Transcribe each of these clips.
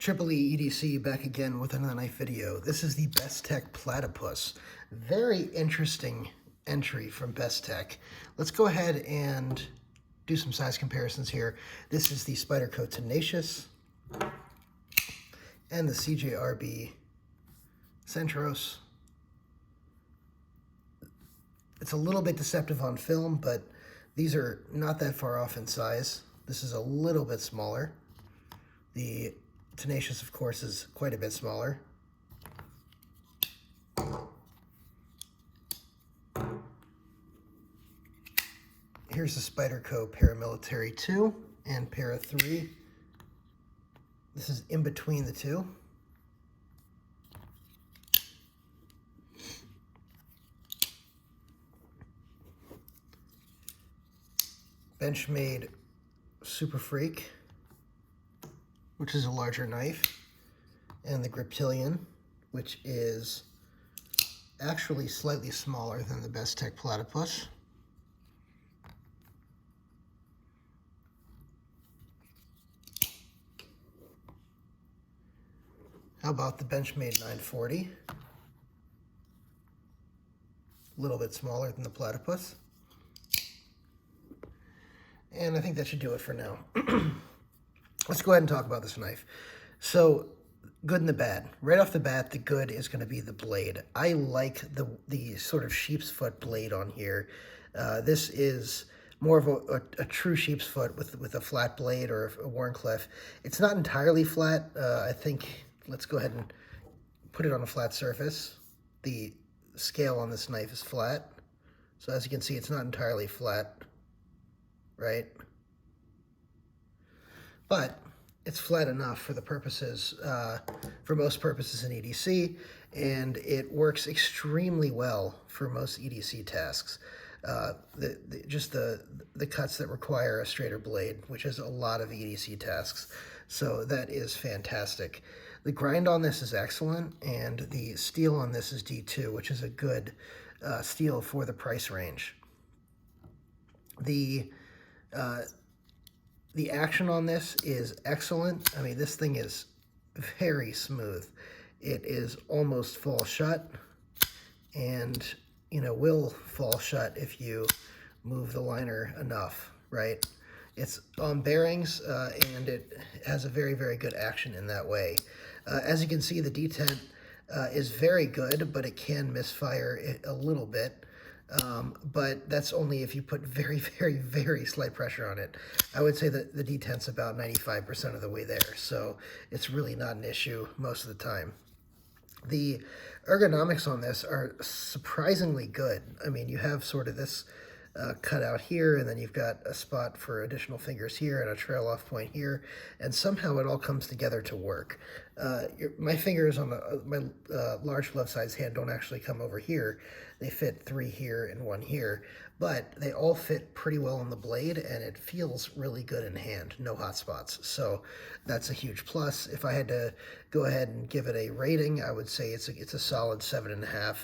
Triple E EDC back again with another knife video. This is the Bestech Platypus. Very interesting entry from Bestech. Let's go ahead and do some size comparisons here. This is the Spyderco Tenacious and the CJRB Centros. It's a little bit deceptive on film, but these are not that far off in size. This is a little bit smaller. The Tenacious, of course, is quite a bit smaller. Here's the Spyderco Paramilitary 2 and Para 3. This is in between the two. Benchmade Super Freak, which is a larger knife, and the Griptilian, which is actually slightly smaller than the Bestech Platypus. How about the Benchmade 940? A little bit smaller than the Platypus. And I think that should do it for now. Let's go ahead and talk about this knife. So, good and the bad. Right off the bat, the good is going to be the blade. I like the sort of sheep's foot blade on here. This is more of a true sheep's foot with a flat blade or a Wharncliffe. It's not entirely flat. I think, let's go ahead and put it on a flat surface. The scale on this knife is flat. So as you can see, it's not entirely flat, right? But it's flat enough for the purposes, for most purposes in EDC, and it works extremely well for most EDC tasks. Just the cuts that require a straighter blade, which is a lot of EDC tasks. So that is fantastic. The grind on this is excellent, and the steel on this is D2, which is a good steel for the price range. The action on this is excellent. I mean, this thing is very smooth. It is almost fall shut, and, you know, will fall shut if you move the liner enough, right? It's on bearings, and it has a very, very good action in that way. As you can see, the detent is very good, but it can misfire a little bit. But that's only if you put very, very, very slight pressure on it. I would say that the detent's about 95% of the way there, so it's really not an issue most of the time. The ergonomics on this are surprisingly good. I mean, you have sort of this cut out here, and then you've got a spot for additional fingers here and a trail off point here, and somehow it all comes together to work. My fingers on my large glove size hand don't actually come over here. They fit 3 here and 1 here, but they all fit pretty well on the blade, and it feels really good in hand, no hot spots. So that's a huge plus. If I had to go ahead and give it a rating, I would say it's a solid 7.5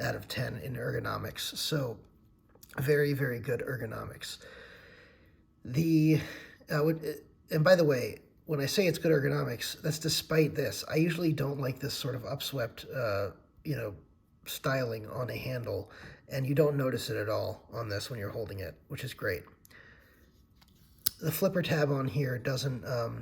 out of 10 in ergonomics. So very, very good ergonomics. And by the way, when I say it's good ergonomics, that's despite this. I usually don't like this sort of upswept, you know, styling on a handle, and you don't notice it at all on this when you're holding it, which is great. The flipper tab on here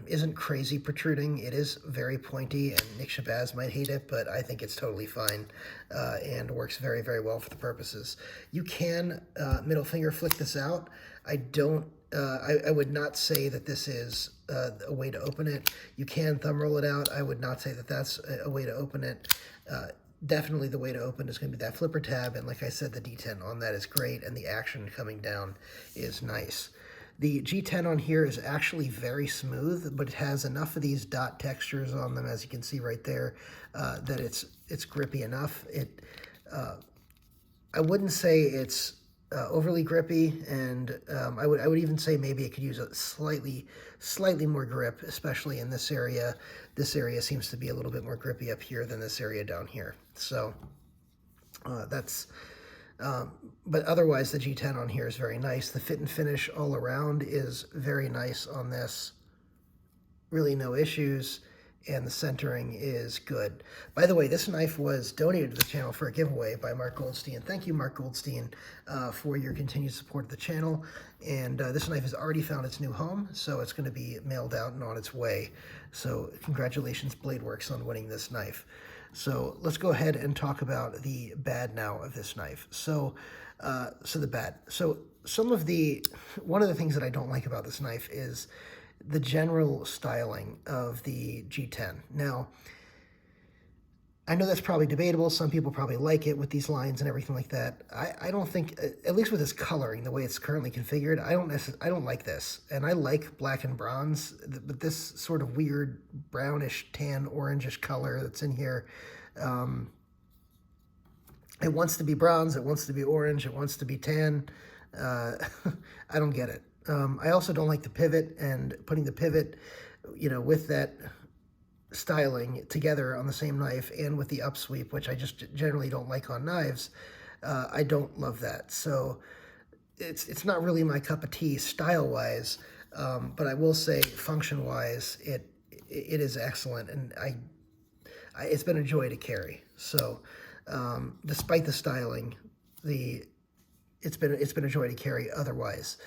isn't crazy protruding. It is very pointy, and Nick Shabazz might hate it, but I think it's totally fine and works very, very well for the purposes. You can middle finger flick this out. I would not say that this is a way to open it. You can thumb roll it out. I would not say that that's a way to open it. Definitely the way to open is going to be that flipper tab, and like I said, the detent on that is great, and the action coming down is nice. The G10 on here is actually very smooth, but it has enough of these dot textures on them, as you can see right there, that it's grippy enough. I wouldn't say it's overly grippy, and I would even say maybe it could use a slightly more grip, especially in this area. This area seems to be a little bit more grippy up here than this area down here. So but otherwise the G10 on here is very nice. The fit and finish all around is very nice on this. Really no issues. and the centering is good. By the way, this knife was donated to the channel for a giveaway by Mark Goldstein. Thank you, Mark Goldstein, for your continued support of the channel. And this knife has already found its new home, so it's going to be mailed out and on its way. So congratulations, Bladeworks, on winning this knife. So let's go ahead and talk about the bad now of this knife. So the bad. So one of the things that I don't like about this knife is the general styling of the G10. Now, I know that's probably debatable. Some people probably like it with these lines and everything like that. I don't think, at least with this coloring, the way it's currently configured, I don't like this. And I like black and bronze, but this sort of weird brownish, tan, orangish color that's in here, it wants to be bronze, it wants to be orange, it wants to be tan. I don't get it. I also don't like the pivot, and putting the pivot, with that styling together on the same knife and with the upsweep, which I just generally don't like on knives. I don't love that. So it's not really my cup of tea style-wise, but I will say function-wise, it is excellent, and it's been a joy to carry. So despite the styling, it's been a joy to carry otherwise.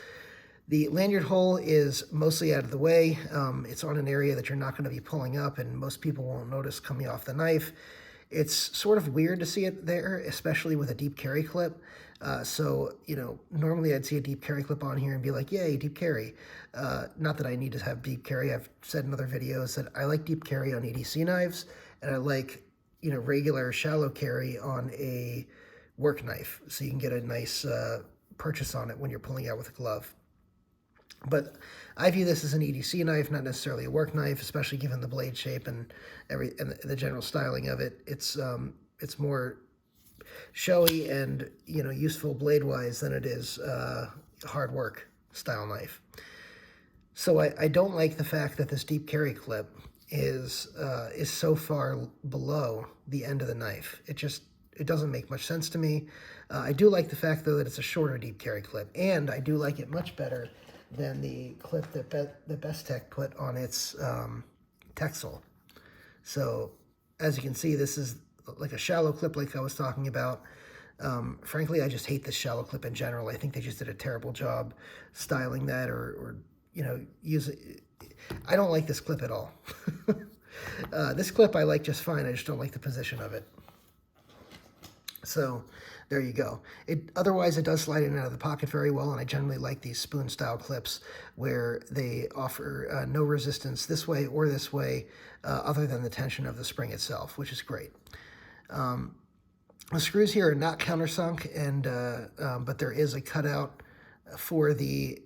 The lanyard hole is mostly out of the way. It's on an area that you're not going to be pulling up, and most people won't notice coming off the knife. It's sort of weird to see it there, especially with a deep carry clip. So, normally I'd see a deep carry clip on here and be like, yay, deep carry. Not that I need to have deep carry. I've said in other videos that I like deep carry on EDC knives, and I like, regular shallow carry on a work knife, so you can get a nice purchase on it when you're pulling out with a glove. But I view this as an EDC knife, not necessarily a work knife, especially given the blade shape and the general styling of it. It's more showy and useful blade-wise than it is hard work style knife. So I don't like the fact that this deep carry clip is so far below the end of the knife. It doesn't make much sense to me. I do like the fact, though, that it's a shorter deep carry clip, and I do like it much better than the clip that Bestech put on its Texel. So, as you can see, this is like a shallow clip like I was talking about. Frankly, I just hate this shallow clip in general. I think they just did a terrible job styling that or using. I don't like this clip at all. This clip I like just fine. I just don't like the position of it. So there you go. Otherwise, it does slide in and out of the pocket very well, and I generally like these spoon-style clips where they offer no resistance this way or this way other than the tension of the spring itself, which is great. The screws here are not countersunk, but there is a cutout for the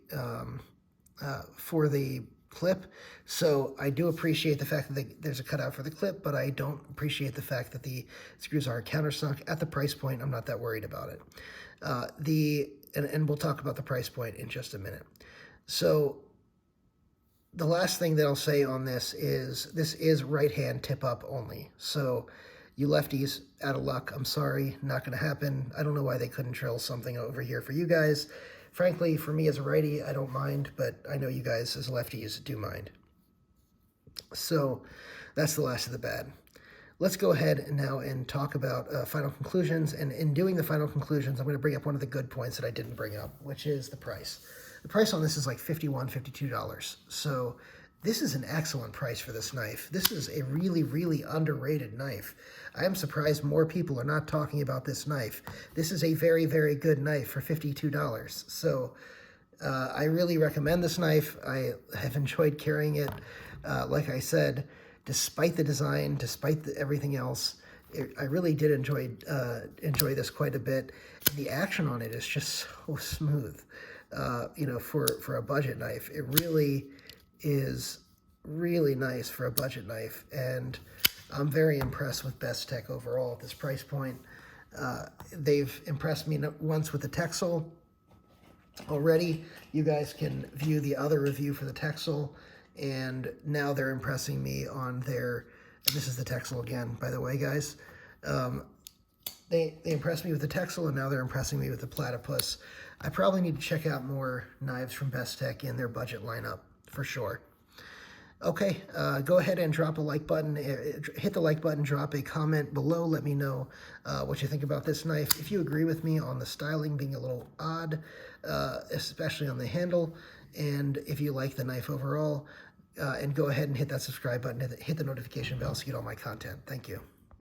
clip. So I do appreciate the fact that there's a cutout for the clip, but I don't appreciate the fact that the screws are countersunk. At the price point, I'm not that worried about it. And we'll talk about the price point in just a minute. So the last thing that I'll say on this is right-hand tip-up only. So you lefties, out of luck, I'm sorry, not going to happen. I don't know why they couldn't drill something over here for you guys. Frankly, for me as a righty, I don't mind, but I know you guys as lefties do mind. So that's the last of the bad. Let's go ahead now and talk about final conclusions. And in doing the final conclusions, I'm going to bring up one of the good points that I didn't bring up, which is the price. The price on this is like $51, $52. So this is an excellent price for this knife. This is a really, really underrated knife. I am surprised more people are not talking about this knife. This is a very, very good knife for $52. So I really recommend this knife. I have enjoyed carrying it. Like I said, despite the design, despite everything else, I really did enjoy this quite a bit. And the action on it is just so smooth. For a budget knife, it really is really nice for a budget knife, and I'm very impressed with Bestech overall at this price point. They've impressed me once with the Texel already. You guys can view the other review for the Texel, and now they're impressing me on their, and this is the Texel again, by the way, guys. They impressed me with the Texel, and now they're impressing me with the Platypus. I probably need to check out more knives from Bestech in their budget lineup, for sure. Okay, go ahead and drop a like button. Hit the like button, drop a comment below. Let me know what you think about this knife. If you agree with me on the styling being a little odd, especially on the handle, and if you like the knife overall, and go ahead and hit that subscribe button, hit the notification bell so you get all my content. Thank you.